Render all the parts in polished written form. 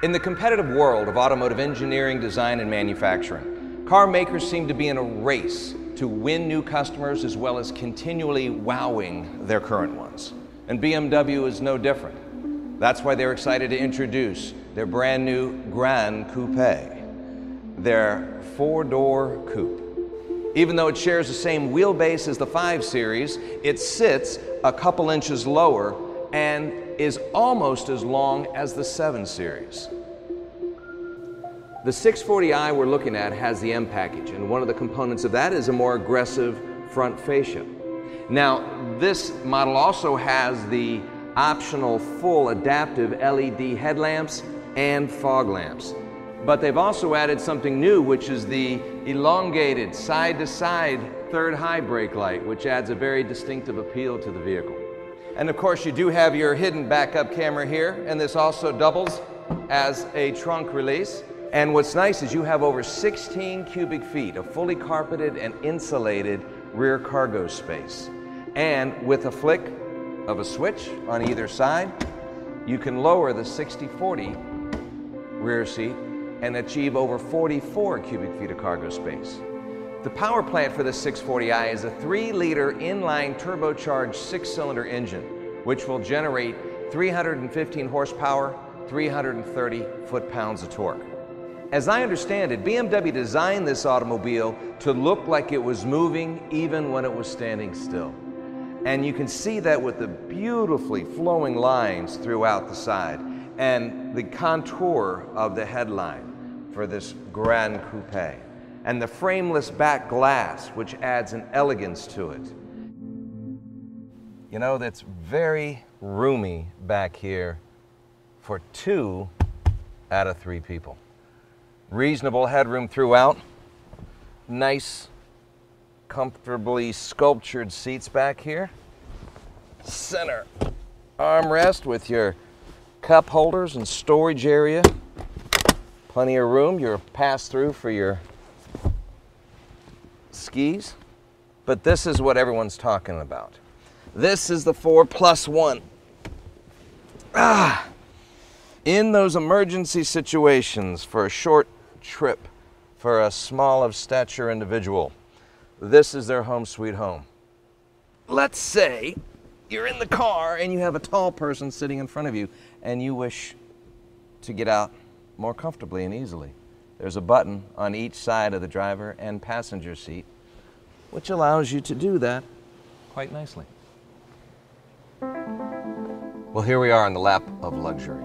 In the competitive world of automotive engineering, design, and manufacturing, car makers seem to be in a race to win new customers as well as continually wowing their current ones. And BMW is no different. That's why they're excited to introduce their brand new Gran Coupe, their four-door coupe. Even though it shares the same wheelbase as the 5 Series, it sits a couple inches lower and is almost as long as the 7 Series. The 640i we're looking at has the M package, and one of the components of that is a more aggressive front fascia. Now, this model also has the optional full adaptive LED headlamps and fog lamps. But they've also added something new, which is the elongated side-to-side third high brake light, which adds a very distinctive appeal to the vehicle. And of course, you do have your hidden backup camera here, and this also doubles as a trunk release. And what's nice is you have over 16 cubic feet of fully carpeted and insulated rear cargo space. And with a flick of a switch on either side, you can lower the 60/40 rear seat and achieve over 44 cubic feet of cargo space. The power plant for the 640i is a 3-liter inline turbocharged 6-cylinder engine, which will generate 315 horsepower, 330 foot-pounds of torque. As I understand it, BMW designed this automobile to look like it was moving even when it was standing still. And you can see that with the beautifully flowing lines throughout the side and the contour of the headline for this Gran Coupe and the frameless back glass, which adds an elegance to it. You know, that's very roomy back here for 2 out of 3 people. Reasonable headroom throughout. Nice, comfortably sculptured seats back here. Center armrest with your cup holders and storage area. Plenty of room, your pass-through for your skis. But this is what everyone's talking about. This is the 4+1. In those emergency situations for a short trip for a small of stature individual, this is their home sweet home. Let's say you're in the car and you have a tall person sitting in front of you and you wish to get out more comfortably and easily. There's a button on each side of the driver and passenger seat which allows you to do that quite nicely. Well, here we are in the lap of luxury.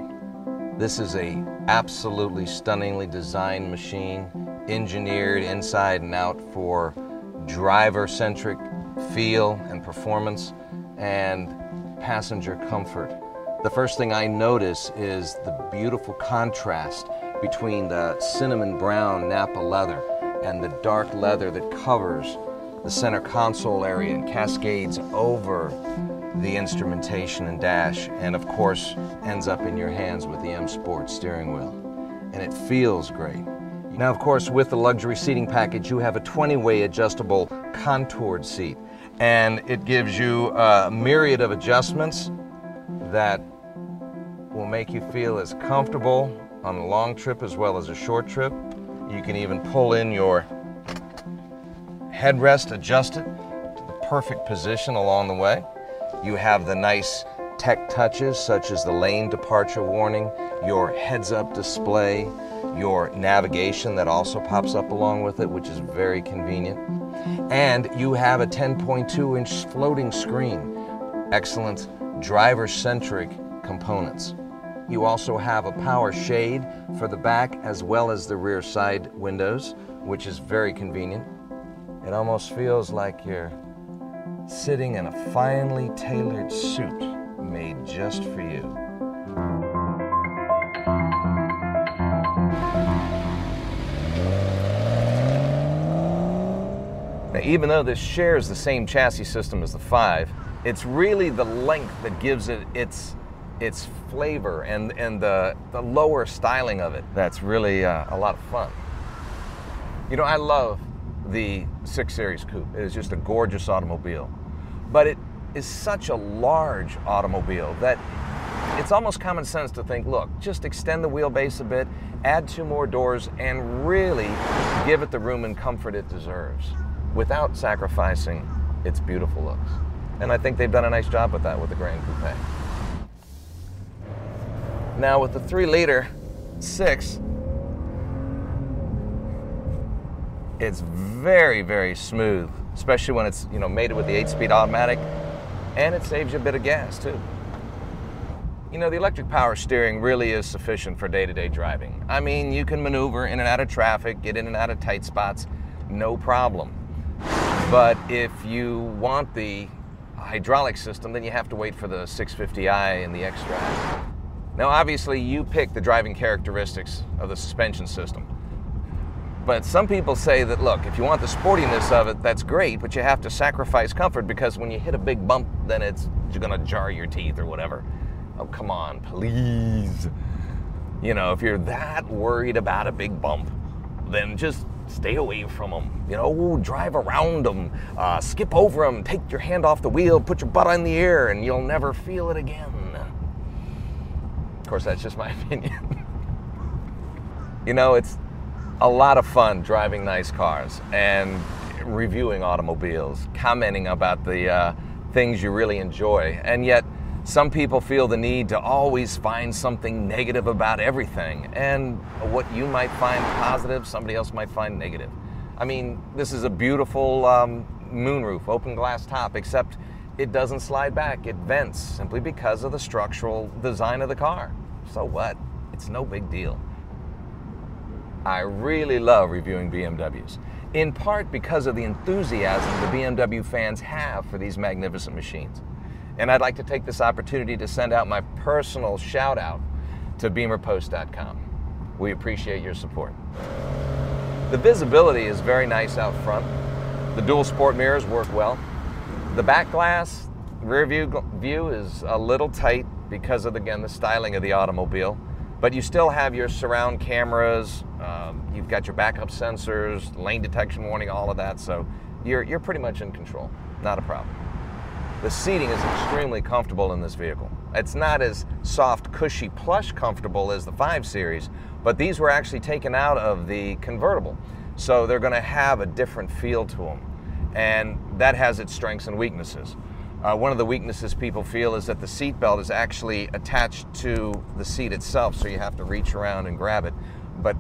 This is a absolutely stunningly designed machine, engineered inside and out for driver-centric feel and performance and passenger comfort. The first thing I notice is the beautiful contrast between the cinnamon brown Napa leather and the dark leather that covers the center console area and cascades over the instrumentation and dash, and of course ends up in your hands with the M Sport steering wheel. And it feels great. Now, of course, with the luxury seating package, you have a 20-way adjustable contoured seat, and it gives you a myriad of adjustments that will make you feel as comfortable on a long trip as well as a short trip. You can even pull in your headrest, adjust it to the perfect position along the way. You have the nice tech touches such as the lane departure warning, your heads-up display, your navigation that also pops up along with it, which is very convenient. And you have a 10.2-inch floating screen. Excellent driver-centric components. You also have a power shade for the back as well as the rear side windows, which is very convenient. It almost feels like you're sitting in a finely tailored suit made just for you. Now, even though this shares the same chassis system as the 5, it's really the length that gives it its flavor and the lower styling of it that's really a lot of fun. You know, I love the 6 Series Coupe. It is just a gorgeous automobile. But it is such a large automobile that it's almost common sense to think, look, just extend the wheelbase a bit, add 2 more doors, and really give it the room and comfort it deserves without sacrificing its beautiful looks. And I think they've done a nice job with that with the Gran Coupe. Now with the 3-liter 6, it's very, very smooth, especially when it's, mated with the 8-speed automatic, and it saves you a bit of gas too. The electric power steering really is sufficient for day-to-day driving. I mean, you can maneuver in and out of traffic, get in and out of tight spots, no problem. But if you want the hydraulic system, then you have to wait for the 650i and the X-Drive. Now, obviously, you pick the driving characteristics of the suspension system. But some people say that, look, if you want the sportiness of it, that's great, but you have to sacrifice comfort because when you hit a big bump, then you're going to jar your teeth or whatever. Oh, come on, please. If you're that worried about a big bump, then just stay away from them. Drive around them, skip over them, take your hand off the wheel, put your butt in the air, and you'll never feel it again. Of course, that's just my opinion. It's a lot of fun driving nice cars and reviewing automobiles, commenting about the things you really enjoy. And yet, some people feel the need to always find something negative about everything. And what you might find positive, somebody else might find negative. I mean, this is a beautiful moonroof, open glass top, except it doesn't slide back. It vents simply because of the structural design of the car. So what? It's no big deal. I really love reviewing BMWs, in part because of the enthusiasm the BMW fans have for these magnificent machines. And I'd like to take this opportunity to send out my personal shout out to BeamerPost.com. We appreciate your support. The visibility is very nice out front. The dual sport mirrors work well. The back glass rear view is a little tight because of, again, the styling of the automobile. But you still have your surround cameras, you've got your backup sensors, lane detection warning, all of that, so you're pretty much in control, not a problem. The seating is extremely comfortable in this vehicle. It's not as soft, cushy, plush comfortable as the 5 Series, but these were actually taken out of the convertible, so they're going to have a different feel to them, and that has its strengths and weaknesses. One of the weaknesses people feel is that the seat belt is actually attached to the seat itself, so you have to reach around and grab it. But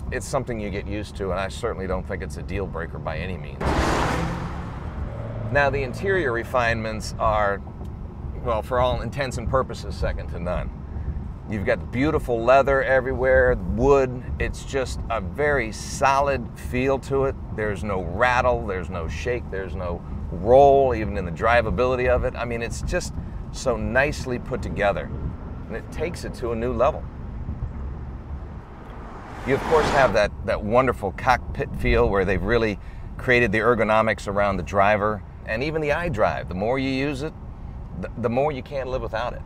it's something you get used to, and I certainly don't think it's a deal breaker by any means. Now, the interior refinements are, well, for all intents and purposes, second to none. You've got beautiful leather everywhere, wood. It's just a very solid feel to it. There's no rattle, there's no shake, there's no roll, even in the drivability of it. I mean, it's just so nicely put together, and it takes it to a new level. You, of course, have that wonderful cockpit feel where they've really created the ergonomics around the driver, and even the iDrive. The more you use it, the more you can't live without it.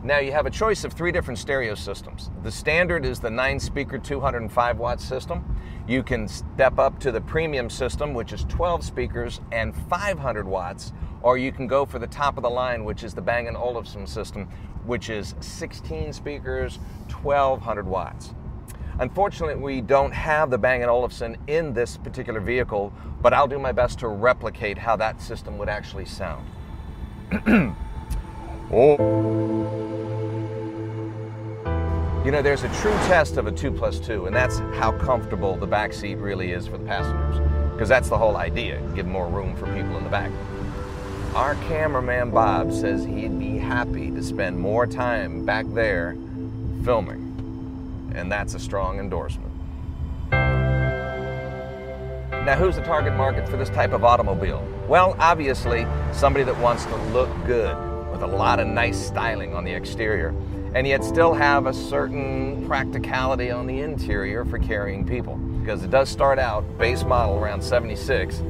Now, you have a choice of 3 different stereo systems. The standard is the 9-speaker, 205-watt system. You can step up to the premium system, which is 12 speakers and 500 watts, or you can go for the top of the line, which is the Bang & Olufsen system, which is 16 speakers, 1,200 watts. Unfortunately, we don't have the Bang & Olufsen in this particular vehicle, but I'll do my best to replicate how that system would actually sound. You know, there's a true test of a 2+2, and that's how comfortable the back seat really is for the passengers, because that's the whole idea, give more room for people in the back. Our cameraman Bob says he'd be happy to spend more time back there filming, and that's a strong endorsement. Now, who's the target market for this type of automobile? Well, obviously, somebody that wants to look good with a lot of nice styling on the exterior, and yet still have a certain practicality on the interior for carrying people. Because it does start out, base model, around 76,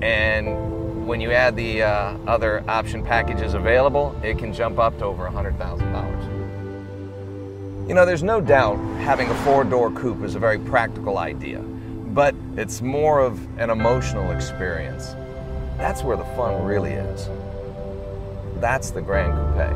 and when you add the other option packages available, it can jump up to over $100,000. You know, there's no doubt having a 4-door coupe is a very practical idea, but it's more of an emotional experience. That's where the fun really is. That's the Gran Coupe.